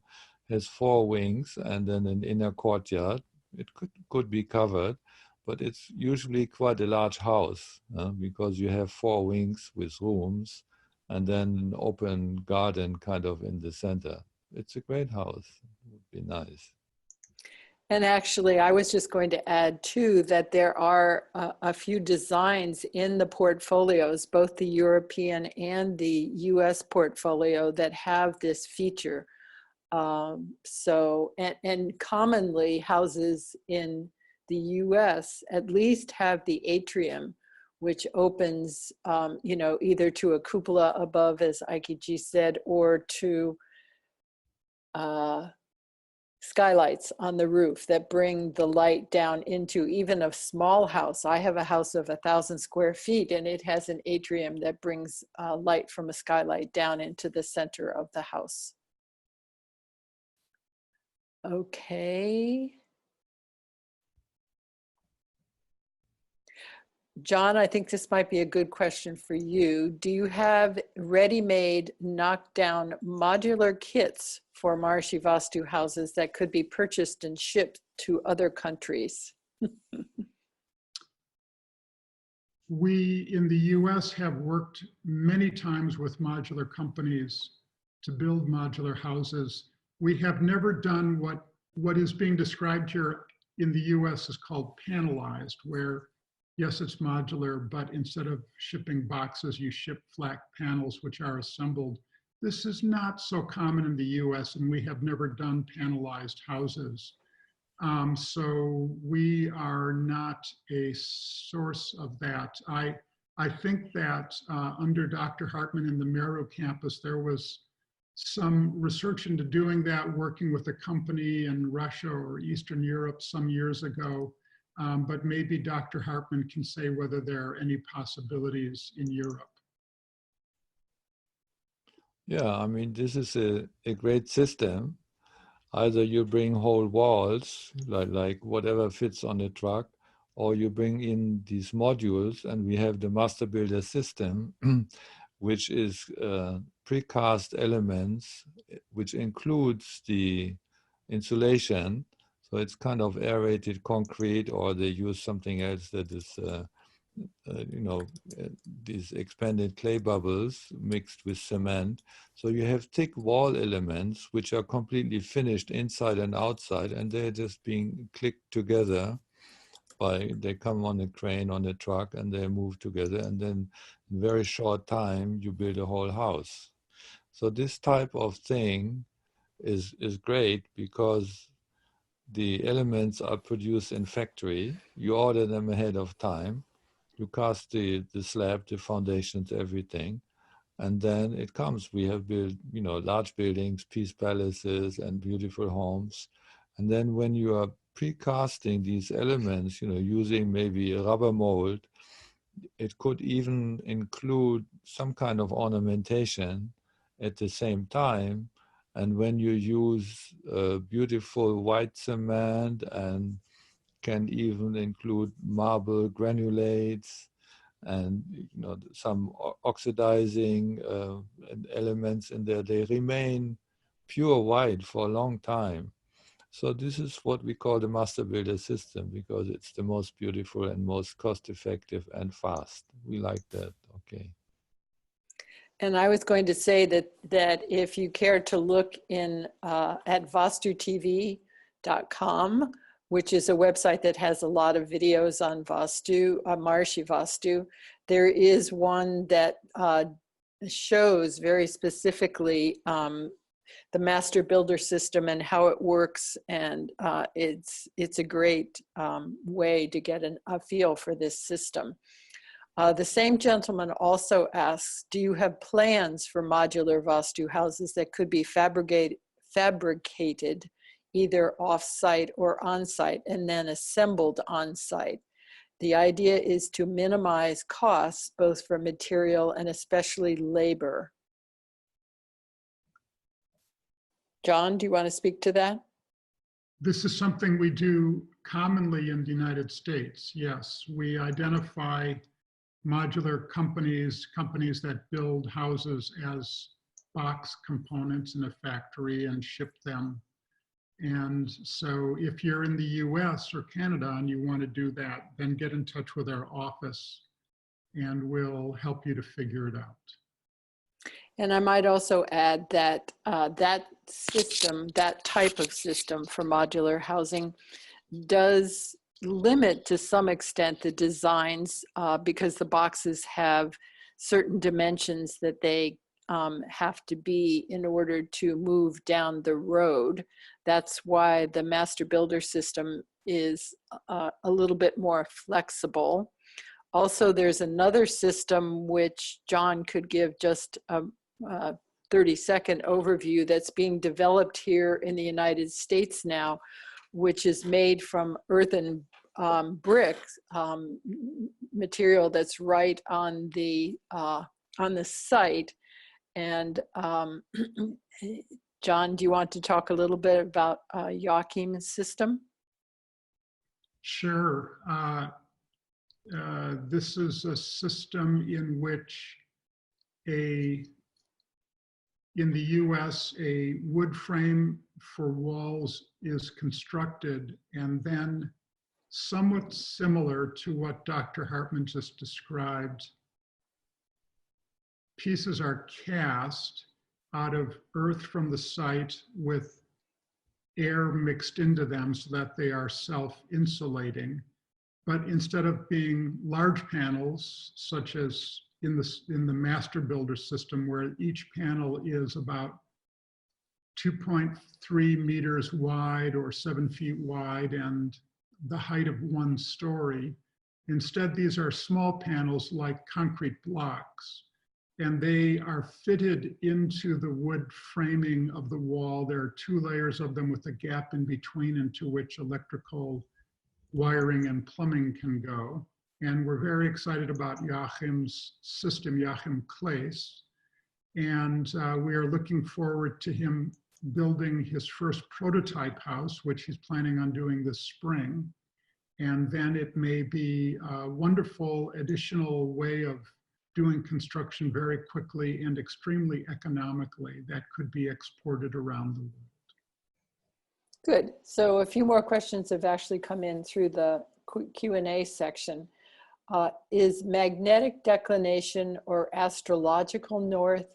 has 4 wings, and then an inner courtyard. It could be covered, but it's usually quite a large house because you have 4 wings with rooms and then an open garden kind of in the center. It's a great house. It would be nice. And actually, I was just going to add too that there are a few designs in the portfolios, both the European and the US portfolio, that have this feature. And commonly houses in the US at least have the atrium, which opens, either to a cupola above, as Eike said, or to skylights on the roof that bring the light down into even a small house. I have a house of 1,000 square feet, and it has an atrium that brings light from a skylight down into the center of the house. Okay. John, I think this might be a good question for you. Do you have ready-made knockdown modular kits for Maharishi Vastu houses that could be purchased and shipped to other countries? We in the US have worked many times with modular companies to build modular houses. We have never done what is being described here in the US is called panelized, where yes, it's modular, but instead of shipping boxes, you ship flat panels which are assembled. This is not so common in the US, and we have never done panelized houses. So we are not a source of that. I think that under Dr. Hartmann in the Meru campus, there was some research into doing that, working with a company in Russia or Eastern Europe some years ago. But maybe Dr. Hartmann can say whether there are any possibilities in Europe. Yeah, I mean, this is a great system. Either you bring whole walls, like whatever fits on the truck, or you bring in these modules, and we have the master builder system, which is precast elements, which includes the insulation. So it's kind of aerated concrete, or they use something else that is, these expanded clay bubbles mixed with cement. So you have thick wall elements, which are completely finished inside and outside, and they're just being clicked together they come on a crane, on a truck, and they move together. And then in a very short time, you build a whole house. So this type of thing is great because the elements are produced in factory. You order them ahead of time. You cast the slab, the foundations, everything. And then it comes. We have built, large buildings, peace palaces, and beautiful homes. And then when you are precasting these elements, using maybe a rubber mold, it could even include some kind of ornamentation at the same time. And when you use beautiful white cement and can even include marble granulates and some oxidizing elements in there, they remain pure white for a long time. So this is what we call the master builder system, because it's the most beautiful and most cost effective and fast. We like that. Okay. And I was going to say that if you care to look at vastutv.com, which is a website that has a lot of videos on Vastu, Maharishi Vastu, there is one that shows very specifically the master builder system and how it works, and it's a great way to get a feel for this system. The same gentleman also asks, do you have plans for modular Vastu houses that could be fabricated either off-site or on-site and then assembled on-site? The idea is to minimize costs both for material and especially labor. John, do you want to speak to that? This is something we do commonly in the United States. Yes, we identify modular companies that build houses as box components in a factory and ship them. And so if you're in the US or Canada and you want to do that, then get in touch with our office and we'll help you to figure it out. And I might also add that that system, that type of system for modular housing does limit to some extent the designs because the boxes have certain dimensions that they have to be in order to move down the road. That's why the master builder system is a little bit more flexible. Also, there's another system which John could give just a 30-second overview that's being developed here in the United States now, which is made from earthen bricks, material that's right on the site. And John, do you want to talk a little bit about YOKIMA System? Sure. This is a system in which in the US, a wood frame for walls is constructed, and then somewhat similar to what Dr. Hartmann just described, pieces are cast out of earth from the site with air mixed into them so that they are self-insulating. But instead of being large panels, such as in the master builder system, where each panel is about 2.3 meters wide or 7 feet wide and the height of 1 story, instead these are small panels like concrete blocks, and they are fitted into the wood framing of the wall. There are 2 layers of them with a gap in between into which electrical wiring and plumbing can go. And we're very excited about Joachim's system, Joachim Claes. And we are looking forward to him building his first prototype house, which he's planning on doing this spring. And then it may be a wonderful additional way of doing construction very quickly and extremely economically that could be exported around the world. Good. So a few more questions have actually come in through the Q&A section. Is magnetic declination or astrological north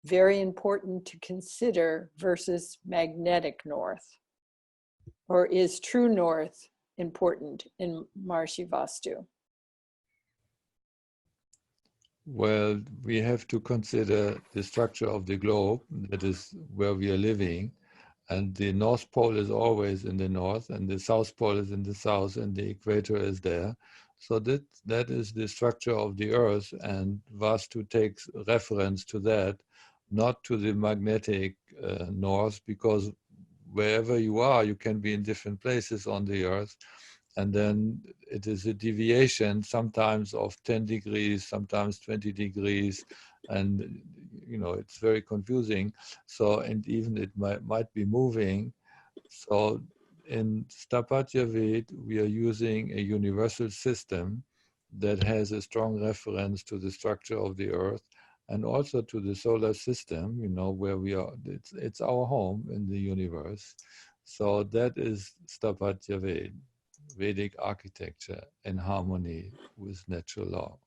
very important to consider versus magnetic north? Or is true north important in Maharishi Vastu? Well, we have to consider the structure of the globe, that is where we are living. And the North Pole is always in the north, and the South Pole is in the south, and the equator is there. So that is the structure of the Earth, and Vastu takes reference to that, not to the magnetic north, because wherever you are, you can be in different places on the Earth. And then it is a deviation, sometimes of 10 degrees, sometimes 20 degrees, and it's very confusing. So, and even it might be moving. So in sthapatya Veda, we are using a universal system that has a strong reference to the structure of the Earth and also to the solar system, where we are. It's our home in the universe. So that is sthapatya Veda, Vedic architecture in harmony with natural law.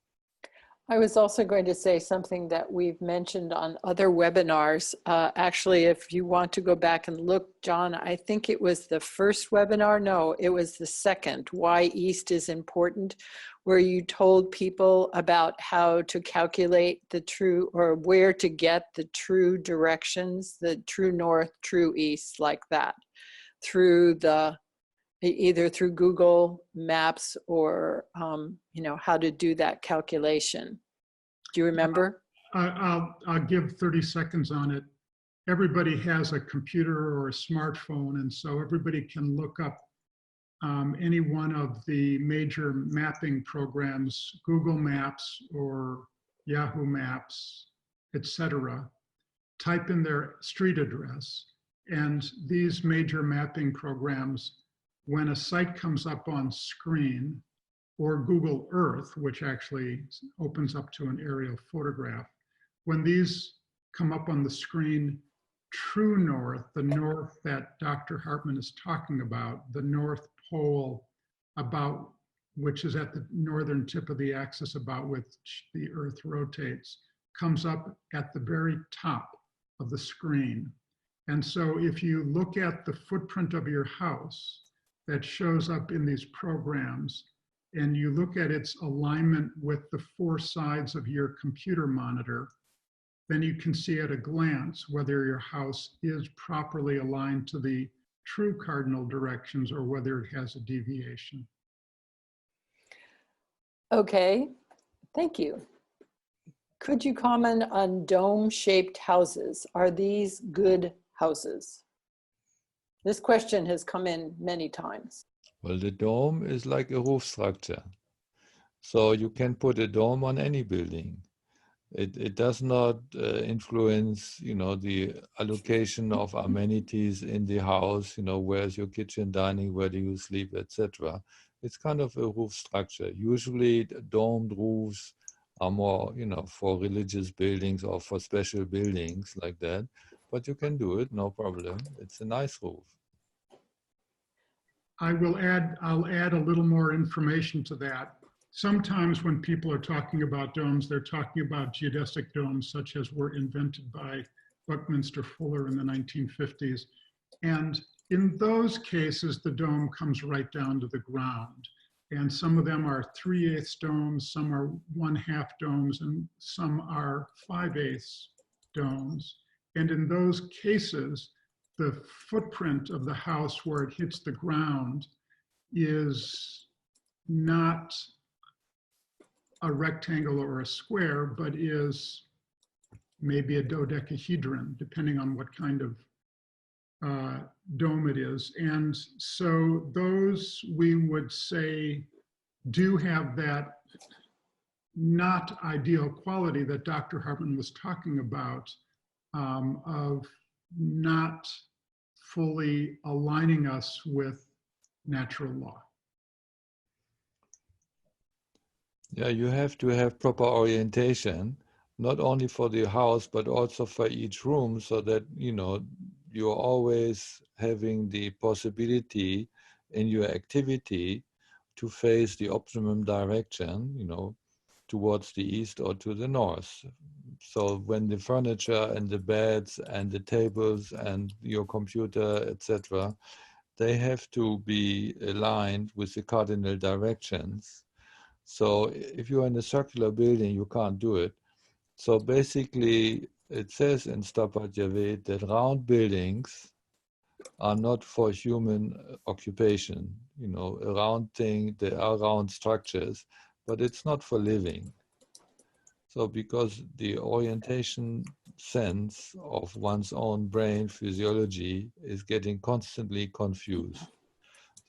I was also going to say something that we've mentioned on other webinars. Actually, if you want to go back and look, John, I think it was the first webinar. No, it was the second, Why East is Important, where you told people about how to calculate the true, or where to get the true directions, the true north, true east, like that, through either through Google Maps or, how to do that calculation. Do you remember? I'll give 30 seconds on it. Everybody has a computer or a smartphone, and so everybody can look up any one of the major mapping programs, Google Maps or Yahoo Maps, etc. Type in their street address, and these major mapping programs, when a site comes up on screen, or Google Earth, which actually opens up to an aerial photograph, when these come up on the screen, true north, the north that Dr. Hartmann is talking about, the North Pole, which is at the northern tip of the axis about which the Earth rotates, comes up at the very top of the screen. And so if you look at the footprint of your house that shows up in these programs, and you look at its alignment with the four sides of your computer monitor, then you can see at a glance whether your house is properly aligned to the true cardinal directions or whether it has a deviation. Okay, thank you. Could you comment on dome-shaped houses? Are these good houses? This question has come in many times. Well, the dome is like a roof structure. So you can put a dome on any building. It does not influence, the allocation of amenities in the house, where's your kitchen, dining, where do you sleep, etc. It's kind of a roof structure. Usually domed roofs are more, for religious buildings or for special buildings like that. But you can do it, no problem. It's a nice roof. I'll add a little more information to that. Sometimes when people are talking about domes, they're talking about geodesic domes, such as were invented by Buckminster Fuller in the 1950s. And in those cases, the dome comes right down to the ground. And some of them are 3/8 domes, some are 1/2 domes, and some are 5/8 domes. And in those cases, the footprint of the house where it hits the ground is not a rectangle or a square, but is maybe a dodecahedron, depending on what kind of dome it is. And so those, we would say, do have that not ideal quality that Dr. Hartmann was talking about, of not fully aligning us with natural law. Yeah, you have to have proper orientation, not only for the house, but also for each room, so that, you're always having the possibility in your activity to face the optimum direction, towards the east or to the north. So when the furniture and the beds and the tables and your computer, etc., they have to be aligned with the cardinal directions. So if you're in a circular building, you can't do it. So basically, it says in Sthapatya Veda that round buildings are not for human occupation. A round thing, they are round structures, but it's not for living. So because the orientation sense of one's own brain physiology is getting constantly confused.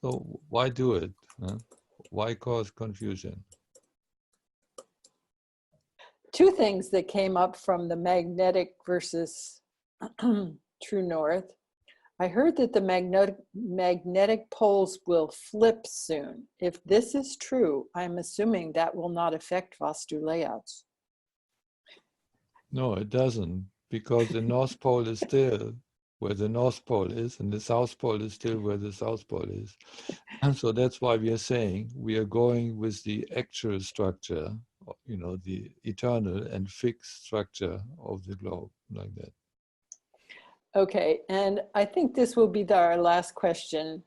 So why do it? Huh? Why cause confusion? Two things that came up from the magnetic versus true north. I heard that the magnetic poles will flip soon. If this is true, I'm assuming that will not affect Vastu layouts. No, it doesn't, because the North Pole is still where the North Pole is, and the South Pole is still where the South Pole is. And so that's why we are saying we are going with the actual structure, the eternal and fixed structure of the globe, like that. Okay, and I think this will be our last question.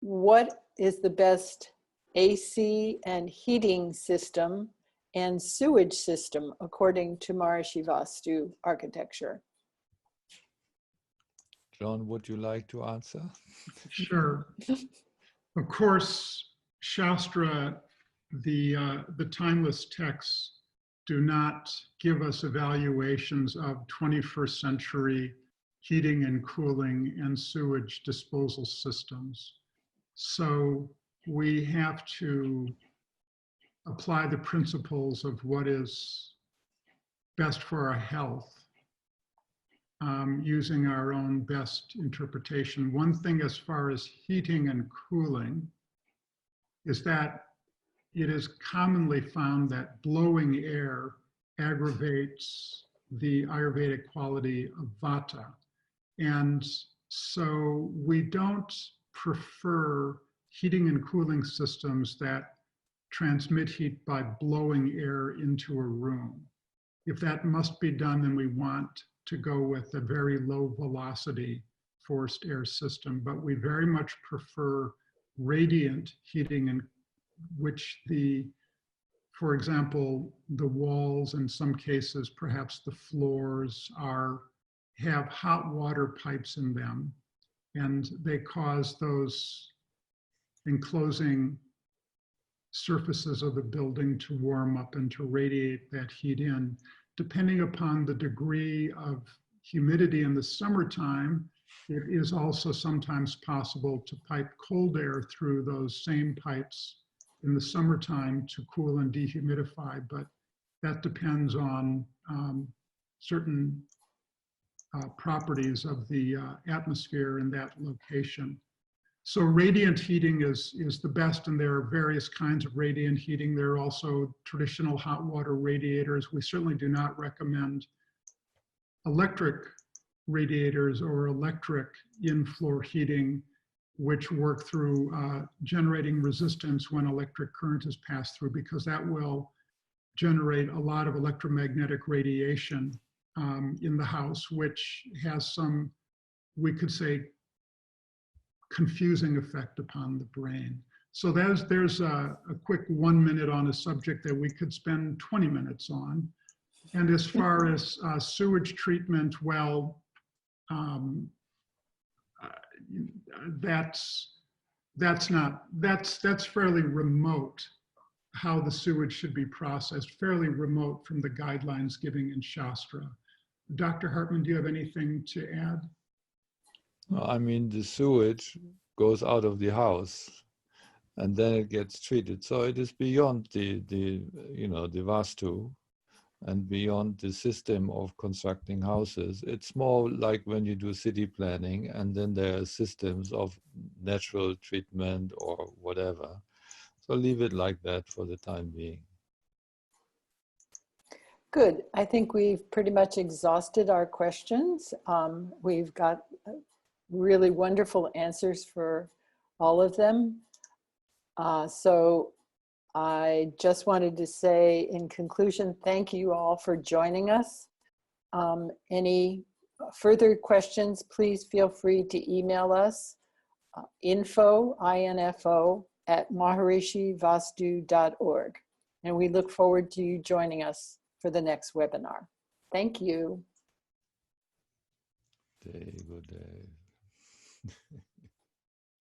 What is the best AC and heating system and sewage system according to Maharishi Vastu architecture? John, would you like to answer? Sure. Of course, Shastra, the timeless texts, do not give us evaluations of 21st century heating and cooling and sewage disposal systems. So we have to apply the principles of what is best for our health, using our own best interpretation. One thing as far as heating and cooling is that it is commonly found that blowing air aggravates the Ayurvedic quality of vata. And so we don't prefer heating and cooling systems that transmit heat by blowing air into a room. if that must be done, then we want to go with a very low velocity forced air system, but we very much prefer radiant heating, in which for example, the walls, in some cases, perhaps the floors have hot water pipes in them, and they cause those enclosing surfaces of the building to warm up and to radiate that heat in. Depending upon the degree of humidity in the summertime, it is also sometimes possible to pipe cold air through those same pipes in the summertime to cool and dehumidify, but that depends on certain properties of the atmosphere in that location. So radiant heating is the best, and there are various kinds of radiant heating. There are also traditional hot water radiators. We certainly do not recommend electric radiators or electric in-floor heating, which work through generating resistance when electric current is passed through, because that will generate a lot of electromagnetic radiation in the house, which has some, we could say, confusing effect upon the brain. So there's a quick 1 minute on a subject that we could spend 20 minutes on. And as far as sewage treatment, well, that's fairly remote, how the sewage should be processed, fairly remote from the guidelines given in Shastra. Dr. Hartmann, do you have anything to add? I mean, the sewage goes out of the house and then it gets treated. So it is beyond the Vastu and beyond the system of constructing houses. It's more like when you do city planning and then there are systems of natural treatment or whatever. So leave it like that for the time being. Good. I think we've pretty much exhausted our questions. We've got really wonderful answers for all of them. So I just wanted to say in conclusion, thank you all for joining us. Any further questions, please feel free to email us, info at maharishivastu.org. And we look forward to you joining us for the next webinar. Thank you. Good day.